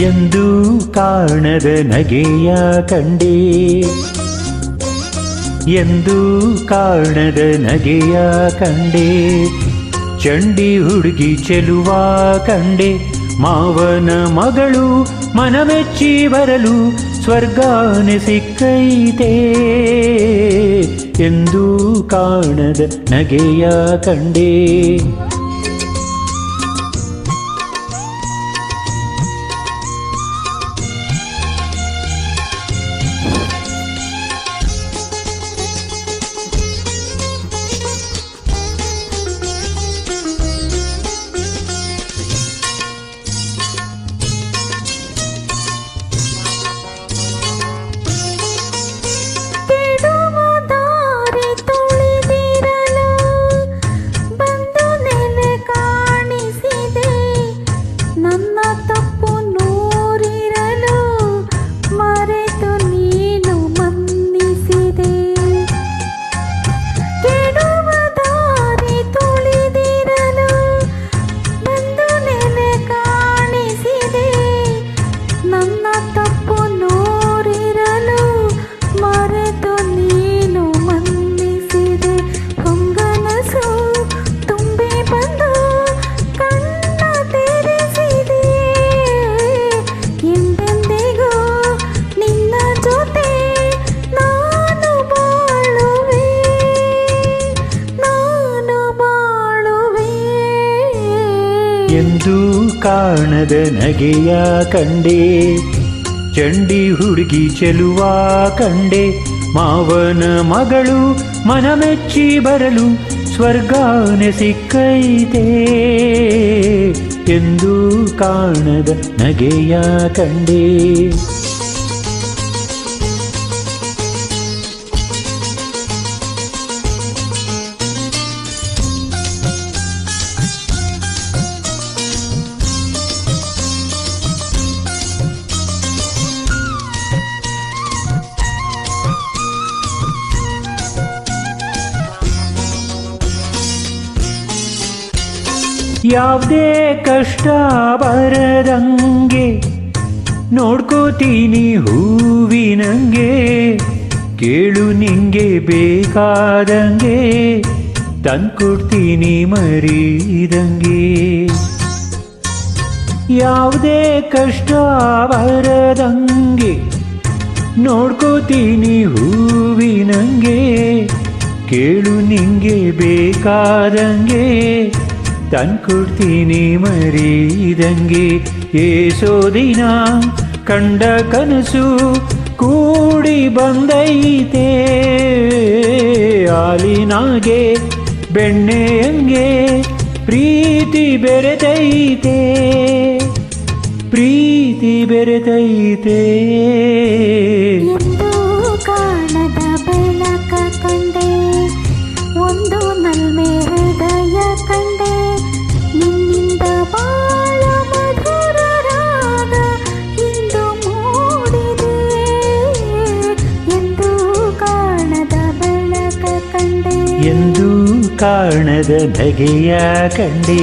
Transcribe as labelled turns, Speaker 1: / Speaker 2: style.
Speaker 1: ಎಂದೂ ಕಾಣದ ನಗೆಯ ಕಂಡೆ, ಎಂದೂ ಕಾಣದ ನಗೆಯ ಕಂಡೆ. ಚಂಡಿ ಹುಡುಗಿ ಚೆಲುವ ಕಂಡೆ, ಮಾವನ ಮಗಳು ಮನಮೆಚ್ಚಿ ಬರಲು ಸ್ವರ್ಗಾನೆ ಸಿಕ್ಕೈತೆ. ಎಂದೂ ಕಾಣದ ನಗೆಯ ಕಂಡೆ. ಎಂದೂ ಕಾಣದ ನಗೆಯ ಕಂಡೆ, ಚಂಡಿ ಹುಡುಗಿ ಚೆಲುವ ಕಂಡೆ, ಮಾವನ ಮಗಳು ಮನಮೆಚ್ಚಿ ಬರಲು ಸ್ವರ್ಗಾನೆ ಸಿಕ್ಕೈತೆ. ಎಂದೂ ಕಾಣದ ನಗೆಯ ಕಂಡೆ. ಯಾವುದೇ ಕಷ್ಟ ಬರದಂಗೆ ನೋಡ್ಕೋತೀನಿ ಹೂವಿನಂಗೆ, ಕೇಳು ನಿಂಗೆ ಬೇಕಾದಂಗೆ ತಂದ್ಕೊಡ್ತೀನಿ ಮರೀದಂಗೆ. ಯಾವುದೇ ಕಷ್ಟ ಬರದಂಗೆ ನೋಡ್ಕೋತೀನಿ ಹೂವಿನಂಗೆ, ಕೇಳು ನಿಂಗೆ ಬೇಕಾದಂಗೆ ತಂದ್ಕೊಡ್ತೀನಿ ಮರೀದಂಗೆ. ಏಸೋ ದಿನ ಕಂಡ ಕನಸು ಕೂಡಿ ಬಂದೈತೆ, ಹಾಲಿನಾಗೆ ಬೆಣ್ಣೆಯಂಗೆ ಪ್ರೀತಿ ಬೆರೆತೈತೆ, ಪ್ರೀತಿ ಬೆರೆತೈತೆ.
Speaker 2: ಎಂದೂ ಕಾಣದ ಬೆಳಕ ಕಂಡೆ, ಒಂದು ನಲ್ಮೆ ಹೃದಯ ಕಂಡೆ, ನಿನ್ನಿಂದ ಬಾಳ ಮಧುರ ರಾಗ ಇಂದು ಮೂಡಿದೆ. ಎಂದೂ ಕಾಣದ ಬೆಳಕ ಕಂಡೆ,
Speaker 1: ಎಂದೂ ಕಾಣದ ನಗೆಯ ಕಂಡೆ.